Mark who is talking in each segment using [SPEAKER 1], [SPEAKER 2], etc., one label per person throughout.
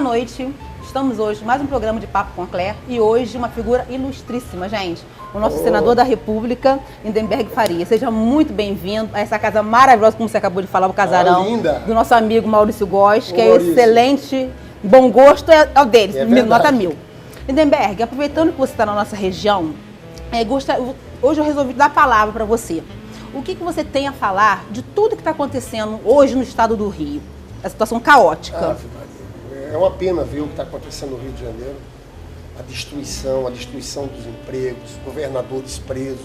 [SPEAKER 1] noite. Estamos hoje mais um programa de Papo com a Claire e hoje uma figura ilustríssima, gente. O nosso senador da República, Lindenberg Faria. Seja muito bem-vindo a essa casa maravilhosa, como você acabou de falar, o casarão do nosso amigo Maurício Góes, que é excelente, bom gosto é o dele, nota 1000. Lindenberg, aproveitando que você está na nossa região, hoje eu resolvi dar a palavra para você. O que você tem a falar de tudo que está acontecendo hoje no estado do Rio? A situação caótica.
[SPEAKER 2] É uma pena ver o que está acontecendo no Rio de Janeiro. A destruição dos empregos, governadores presos.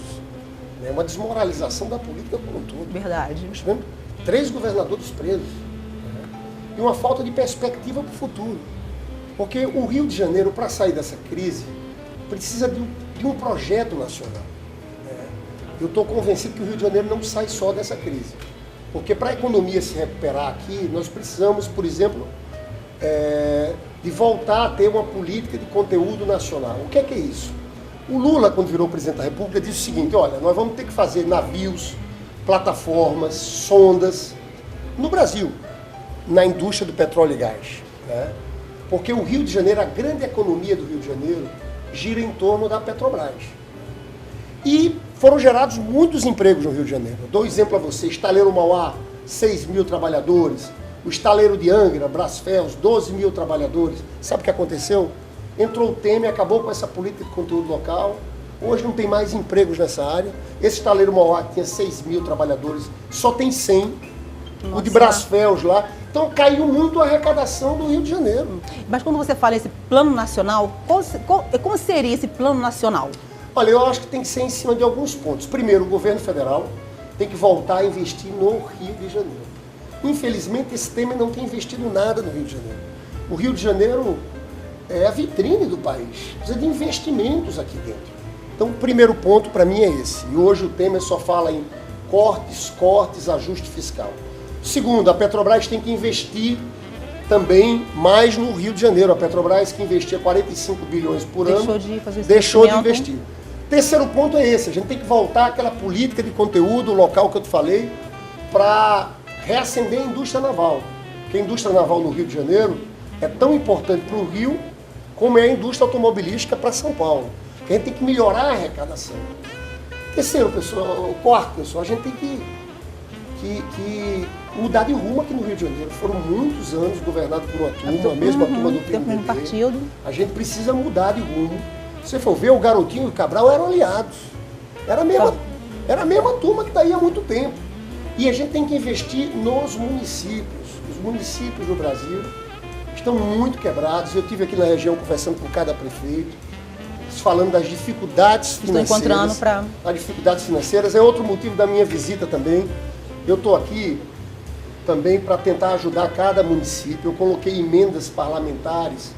[SPEAKER 2] É uma desmoralização da política como um todo.
[SPEAKER 1] Verdade.
[SPEAKER 2] Nós tivemos 3 governadores presos. E uma falta de perspectiva para o futuro. Porque o Rio de Janeiro, para sair dessa crise, precisa de um projeto nacional. Eu estou convencido que o Rio de Janeiro não sai só dessa crise. Porque para a economia se recuperar aqui, nós precisamos, por exemplo, de voltar a ter uma política de conteúdo nacional. O que é isso? O Lula, quando virou presidente da República, disse o seguinte: olha, nós vamos ter que fazer navios, plataformas, sondas no Brasil, na indústria do petróleo e gás. Porque o Rio de Janeiro, a grande economia do Rio de Janeiro, gira em torno da Petrobras. E foram gerados muitos empregos no Rio de Janeiro. Dou um exemplo a você: Estaleiro Mauá, 6 mil trabalhadores. O estaleiro de Angra, Brasfels, 12 mil trabalhadores. Sabe o que aconteceu? Entrou o Temer, acabou com essa política de conteúdo local. Hoje não tem mais empregos nessa área. Esse estaleiro Mauá, que tinha 6 mil trabalhadores, só tem 100. Nossa. O de Brasfels lá. Então caiu muito a arrecadação do Rio de Janeiro.
[SPEAKER 1] Mas quando você fala esse plano nacional, como seria esse plano nacional?
[SPEAKER 2] Olha, eu acho que tem que ser em cima de alguns pontos. Primeiro, o governo federal tem que voltar a investir no Rio de Janeiro. Infelizmente, esse Temer não tem investido nada no Rio de Janeiro. O Rio de Janeiro é a vitrine do país. Precisa de investimentos aqui dentro. Então, o primeiro ponto para mim é esse. E hoje o Temer só fala em cortes, ajuste fiscal. Segundo, a Petrobras tem que investir também mais no Rio de Janeiro. A Petrobras, que investia 45 bilhões por ano, deixou de investir. Terceiro ponto é esse: a gente tem que voltar àquela política de conteúdo local que eu te falei para reacender a indústria naval. Porque a indústria naval no Rio de Janeiro é tão importante para o Rio como é a indústria automobilística para São Paulo. A gente tem que melhorar a arrecadação. Quarto, pessoal, a gente tem que mudar de rumo aqui no Rio de Janeiro. Foram muitos anos governados por uma turma, a mesma turma do PMDB. A gente precisa mudar de rumo. Se você for ver, o Garotinho e o Cabral eram aliados. Era a mesma turma que está aí há muito tempo. E a gente tem que investir nos municípios. Os municípios do Brasil estão muito quebrados. Eu estive aqui na região conversando com cada prefeito, falando das dificuldades financeiras. As dificuldades financeiras é outro motivo da minha visita também. Eu estou aqui também para tentar ajudar cada município. Eu coloquei emendas parlamentares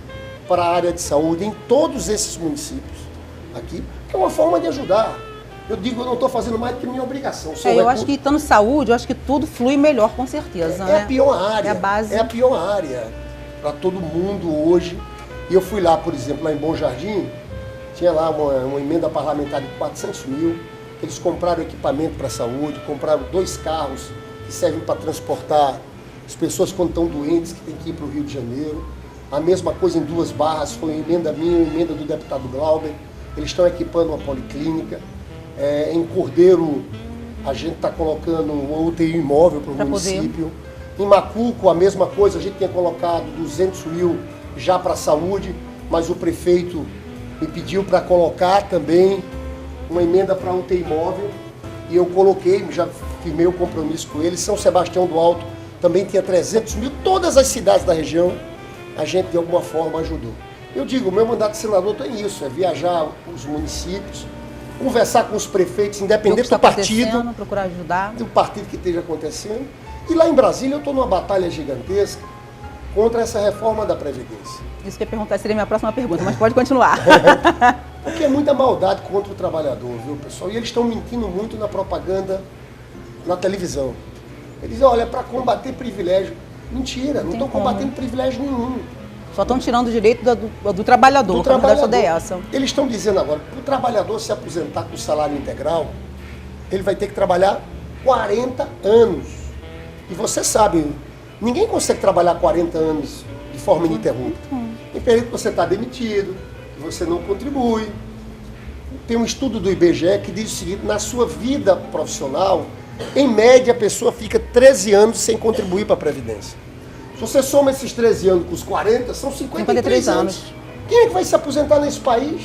[SPEAKER 2] para a área de saúde em todos esses municípios aqui, que é uma forma de ajudar. Eu digo, eu não estou fazendo mais do que minha obrigação.
[SPEAKER 1] Eu acho que estando saúde, eu acho que tudo flui melhor, com certeza.
[SPEAKER 2] É a pior área.
[SPEAKER 1] É a base.
[SPEAKER 2] É a pior área para todo mundo hoje. E eu fui lá, por exemplo, lá em Bom Jardim, tinha lá uma emenda parlamentar de 400 mil. Eles compraram equipamento para a saúde, compraram 2 carros que servem para transportar as pessoas quando estão doentes, que tem que ir para o Rio de Janeiro. A mesma coisa em Duas Barras, foi uma emenda minha, uma emenda do deputado Glauber. Eles estão equipando uma policlínica. Em Cordeiro, a gente está colocando uma UTI imóvel para o município. Em Macuco, a mesma coisa, a gente tinha colocado 200 mil já para a saúde, mas o prefeito me pediu para colocar também uma emenda para UTI imóvel, e eu coloquei, já firmei o compromisso com ele. São Sebastião do Alto também tinha 300 mil, todas as cidades da região a gente de alguma forma ajudou. Eu digo, o meu mandato de senador tem isso, é viajar os municípios, conversar com os prefeitos, independente do partido,
[SPEAKER 1] procurar ajudar,
[SPEAKER 2] do partido que esteja acontecendo. E lá em Brasília eu estou numa batalha gigantesca contra essa reforma da Previdência.
[SPEAKER 1] Isso que eu ia perguntar, seria a minha próxima pergunta, mas pode continuar.
[SPEAKER 2] Porque é muita maldade contra o trabalhador, viu, pessoal? E eles estão mentindo muito na propaganda, na televisão. Eles dizem, olha, para combater privilégio. Mentira, não estão combatendo privilégio nenhum.
[SPEAKER 1] Só estão tirando o direito do trabalhador.
[SPEAKER 2] Do trabalhador.
[SPEAKER 1] Essa.
[SPEAKER 2] Eles estão dizendo agora, para o trabalhador se aposentar com salário integral, ele vai ter que trabalhar 40 anos. E você sabe, ninguém consegue trabalhar 40 anos de forma ininterrupta. Em período que você está demitido, que você não contribui. Tem um estudo do IBGE que diz o seguinte: na sua vida profissional, em média, a pessoa fica 13 anos sem contribuir para a Previdência. Se você soma esses 13 anos com os 40, são 53 anos. Quem é que vai se aposentar nesse país?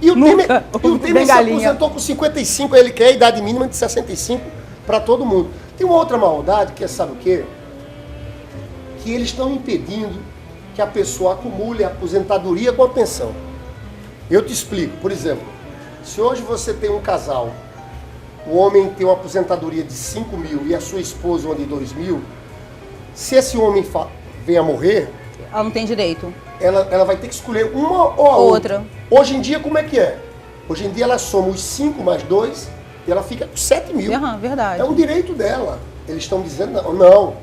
[SPEAKER 2] E o Temer se aposentou com 55, ele quer a idade mínima de 65 para todo mundo. Tem uma outra maldade, que é, sabe o quê? Que eles estão impedindo que a pessoa acumule a aposentadoria com a pensão. Eu te explico. Por exemplo, se hoje você tem um casal, o homem tem uma aposentadoria de 5 mil e a sua esposa uma de 2 mil, se esse homem vem a morrer...
[SPEAKER 1] Ela não tem direito.
[SPEAKER 2] Ela vai ter que escolher uma ou a outra. Hoje em dia, como é que é? Hoje em dia, ela soma os 5 mais 2 e ela fica com 7 mil.
[SPEAKER 1] Verdade.
[SPEAKER 2] É um direito dela. Eles estão dizendo, não.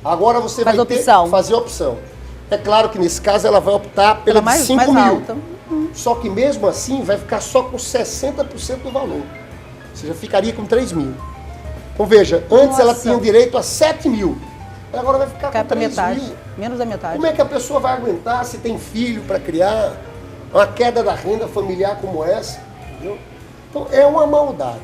[SPEAKER 2] Agora você vai ter que fazer opção. É claro que, nesse caso, ela vai optar pela de 5 mil. Alta. Só que, mesmo assim, vai ficar só com 60% do valor. Ou seja, ficaria com 3 mil. Então, veja, antes ela tinha direito a 7 mil. Agora vai ficar com 3
[SPEAKER 1] metade.
[SPEAKER 2] mil.
[SPEAKER 1] Menos da metade.
[SPEAKER 2] Como é que a pessoa vai aguentar se tem filho para criar? Uma queda da renda familiar como essa? Entendeu? Então é uma maldade.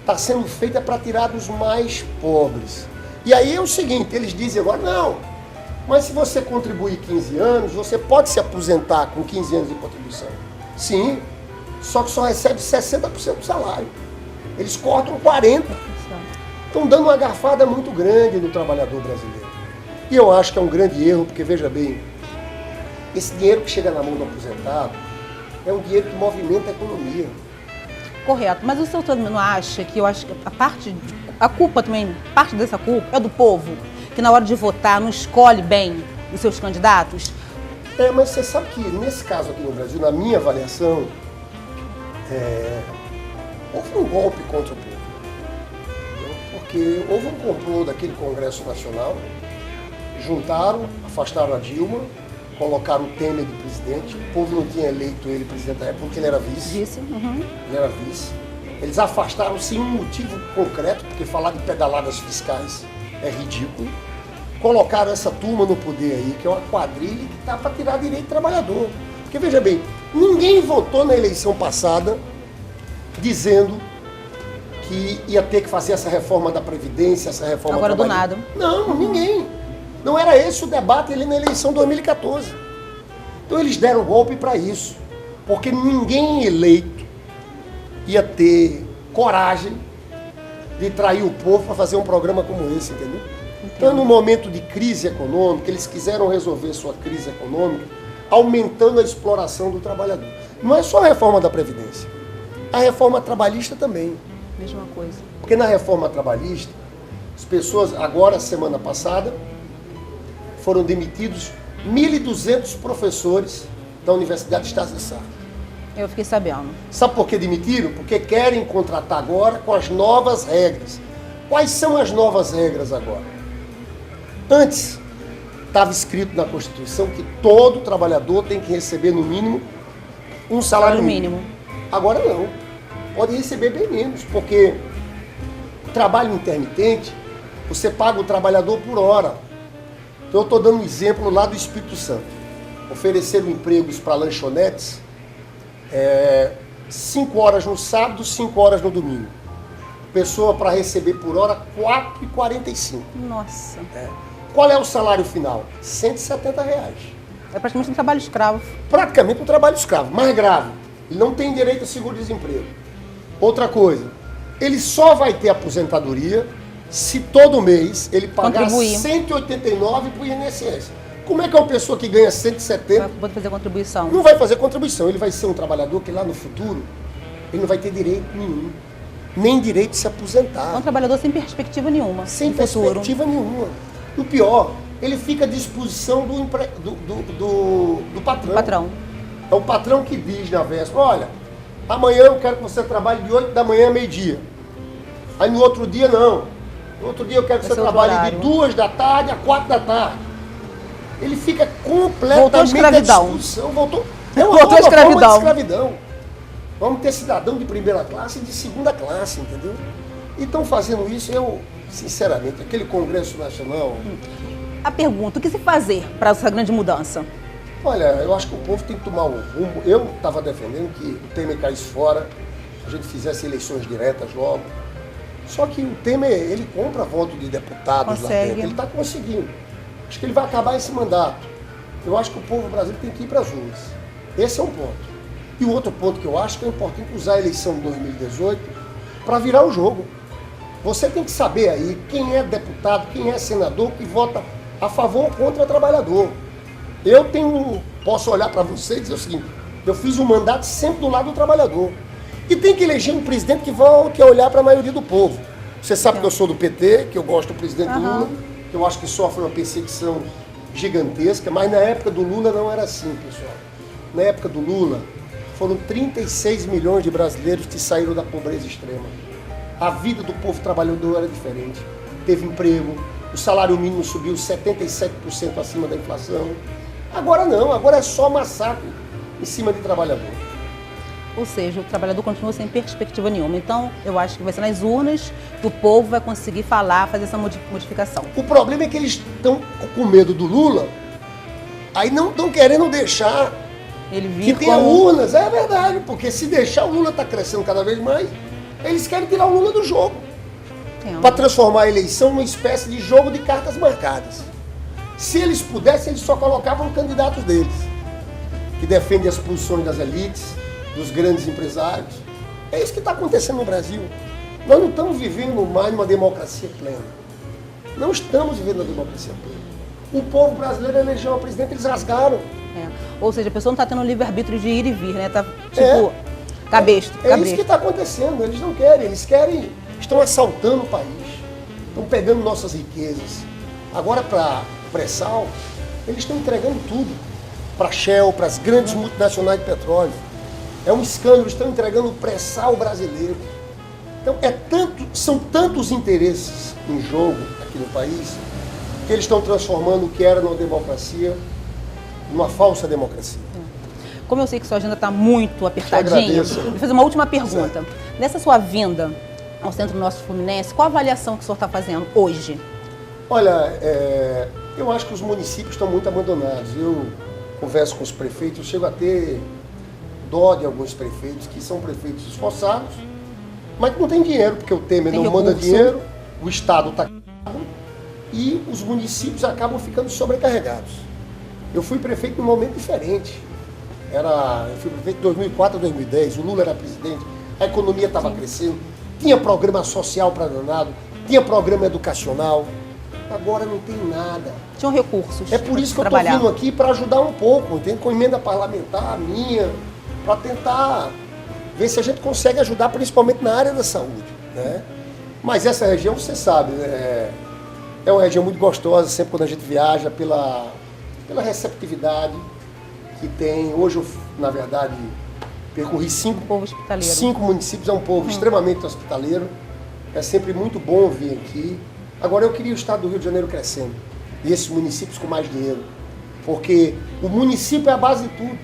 [SPEAKER 2] Está sendo feita para tirar dos mais pobres. E aí é o seguinte, eles dizem agora, não, mas se você contribuir 15 anos, você pode se aposentar com 15 anos de contribuição. Sim, só que só recebe 60% do salário. Eles cortam 40%. Estão dando uma garfada muito grande no trabalhador brasileiro. E eu acho que é um grande erro, porque, veja bem, esse dinheiro que chega na mão do aposentado é um dinheiro que movimenta a economia.
[SPEAKER 1] Correto. Mas o senhor não acha que, eu acho que a culpa também, parte dessa culpa é do povo, que na hora de votar não escolhe bem os seus candidatos?
[SPEAKER 2] Mas você sabe que, nesse caso aqui no Brasil, na minha avaliação, houve um golpe contra o povo. Porque houve um complô daquele Congresso Nacional, juntaram, afastaram a Dilma, colocaram o Temer de presidente, o povo não tinha eleito ele presidente da República, ele era vice. Ele era vice. Eles afastaram sem um motivo concreto, porque falar de pedaladas fiscais é ridículo. Colocaram essa turma no poder aí, que é uma quadrilha que está para tirar direito do trabalhador. Porque, veja bem, ninguém votou na eleição passada dizendo que ia ter que fazer essa reforma da Previdência, essa reforma
[SPEAKER 1] agora do nada.
[SPEAKER 2] Não, ninguém. Não era esse o debate ali na eleição de 2014. Então eles deram golpe para isso. Porque ninguém eleito ia ter coragem de trair o povo para fazer um programa como esse, entendeu? Então, no momento de crise econômica, eles quiseram resolver sua crise econômica aumentando a exploração do trabalhador. Não é só a reforma da Previdência. A reforma trabalhista também.
[SPEAKER 1] Mesma coisa.
[SPEAKER 2] Porque na reforma trabalhista, as pessoas, agora, semana passada, foram demitidos 1.200 professores da Universidade de Estácio de Sá.
[SPEAKER 1] Eu fiquei sabendo.
[SPEAKER 2] Sabe por que demitiram? Porque querem contratar agora com as novas regras. Quais são as novas regras agora? Antes, estava escrito na Constituição que todo trabalhador tem que receber, no mínimo, um salário mínimo. Agora não. Pode receber bem menos, porque o trabalho intermitente, você paga o trabalhador por hora. Então eu estou dando um exemplo lá do Espírito Santo. Ofereceram empregos para lanchonetes, 5 horas no sábado, 5 horas no domingo. Pessoa para receber por hora R$4,45.
[SPEAKER 1] Nossa.
[SPEAKER 2] Qual é o salário final? R$170.
[SPEAKER 1] É praticamente um trabalho escravo.
[SPEAKER 2] Praticamente um trabalho escravo. Mais grave, ele não tem direito a seguro-desemprego. Outra coisa, ele só vai ter aposentadoria se todo mês ele pagar R$189 para o INSS. Como é que uma pessoa que ganha 170...
[SPEAKER 1] Vai fazer contribuição.
[SPEAKER 2] Não vai fazer contribuição. Ele vai ser um trabalhador que lá no futuro, ele não vai ter direito nenhum. Nem direito de se aposentar.
[SPEAKER 1] É um trabalhador sem perspectiva nenhuma.
[SPEAKER 2] Sem perspectiva nenhuma. O pior, ele fica à disposição do patrão. É o patrão que diz na véspera, olha, amanhã eu quero que você trabalhe de 8 da manhã a meio-dia. Aí no outro dia não. No outro dia eu quero que você trabalhe de 2 da tarde a 4 da tarde. Ele fica completamente à disposição. Voltou à escravidão. Vamos ter cidadão de primeira classe e de segunda classe, entendeu? E estão fazendo isso, eu, sinceramente, aquele Congresso Nacional,
[SPEAKER 1] a pergunta, o que se fazer para essa grande mudança?
[SPEAKER 2] Olha, eu acho que o povo tem que tomar um rumo. Eu estava defendendo que o Temer caísse fora, a gente fizesse eleições diretas logo. Só que o Temer, ele compra voto de deputados lá dentro, ele está conseguindo. Acho que ele vai acabar esse mandato. Eu acho que o povo brasileiro tem que ir para as ruas. Esse é um ponto. E o outro ponto que eu acho que é importante usar a eleição de 2018 para virar o jogo. Você tem que saber aí quem é deputado, quem é senador que vota a favor ou contra o trabalhador. Eu posso olhar para você e dizer o seguinte, eu fiz um mandato sempre do lado do trabalhador. E tem que eleger um presidente que volte a olhar para a maioria do povo. Você sabe que eu sou do PT, que eu gosto do presidente Lula, que eu acho que sofre uma perseguição gigantesca, mas na época do Lula não era assim, pessoal. Na época do Lula, foram 36 milhões de brasileiros que saíram da pobreza extrema. A vida do povo trabalhador era diferente. Teve emprego, o salário mínimo subiu 77% acima da inflação. Agora não, agora é só massacre em cima de trabalhador.
[SPEAKER 1] Ou seja, o trabalhador continua sem perspectiva nenhuma. Então, eu acho que vai ser nas urnas que o povo vai conseguir falar, fazer essa modificação.
[SPEAKER 2] O problema é que eles estão com medo do Lula, aí não estão querendo deixar
[SPEAKER 1] ele
[SPEAKER 2] que tenha urnas. É verdade, porque se deixar o Lula está crescendo cada vez mais, eles querem tirar o Lula do jogo. Para transformar a eleição numa espécie de jogo de cartas marcadas. Se eles pudessem, eles só colocavam candidatos deles, que defendem as posições das elites, dos grandes empresários. É isso que está acontecendo no Brasil. Nós não estamos vivendo mais numa democracia plena. Não estamos vivendo uma democracia plena. O povo brasileiro elegeu uma presidente, eles rasgaram.
[SPEAKER 1] Ou seja, a pessoa não está tendo um livre-arbítrio de ir e vir, né? Tá tipo, cabresto.
[SPEAKER 2] É isso que está acontecendo. Eles não querem, estão assaltando o país, estão pegando nossas riquezas. Agora, para o pré-sal, eles estão entregando tudo para a Shell, para as grandes multinacionais de petróleo. É um escândalo, estão entregando o pré-sal brasileiro. Então, são tantos interesses em jogo aqui no país que eles estão transformando o que era uma democracia numa falsa democracia.
[SPEAKER 1] Como eu sei que sua agenda está muito apertadinha, eu vou fazer uma última pergunta. Certo. Nessa sua vinda ao Centro Nosso Fluminense, qual a avaliação que o senhor está fazendo hoje?
[SPEAKER 2] Olha, eu acho que os municípios estão muito abandonados. Eu converso com os prefeitos, eu chego a ter dó de alguns prefeitos que são prefeitos esforçados, mas que não tem dinheiro, porque o Temer não manda dinheiro, o Estado está e os municípios acabam ficando sobrecarregados. Eu fui prefeito num momento diferente. Eu fui prefeito de 2004 a 2010, o Lula era presidente, a economia estava crescendo, tinha programa social para danado, tinha programa educacional. Agora não tem nada.
[SPEAKER 1] Tinham recursos.
[SPEAKER 2] É por isso que eu estou vindo aqui para ajudar um pouco, entende? Com emenda parlamentar minha, para tentar ver se a gente consegue ajudar, principalmente na área da saúde, né? Mas essa região, você sabe, é uma região muito gostosa, sempre quando a gente viaja, pela receptividade que tem. Hoje eu, na verdade, percorri 5 municípios, é um povo extremamente hospitaleiro. É sempre muito bom vir aqui. Agora, eu queria o estado do Rio de Janeiro crescendo, e esses municípios com mais dinheiro, porque o município é a base de tudo.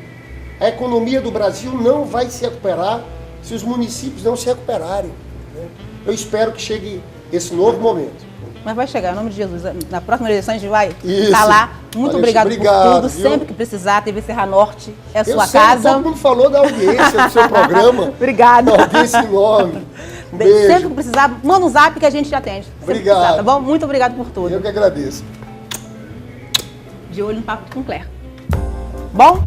[SPEAKER 2] A economia do Brasil não vai se recuperar se os municípios não se recuperarem, né? Eu espero que chegue esse novo momento.
[SPEAKER 1] Mas vai chegar, em nome de Jesus. Na próxima eleição a gente vai estar lá. Muito obrigado por tudo. Viu? Sempre que precisar, TV Serra Norte é a sua casa.
[SPEAKER 2] Todo mundo falou da audiência do seu programa.
[SPEAKER 1] Obrigada.
[SPEAKER 2] Da audiência enorme. Um beijo.
[SPEAKER 1] Sempre que precisar, manda um zap que a gente te atende.
[SPEAKER 2] Obrigado.
[SPEAKER 1] Precisar, tá bom? Muito obrigado por tudo.
[SPEAKER 2] Eu que agradeço.
[SPEAKER 1] De olho no Papo com Claire. Bom?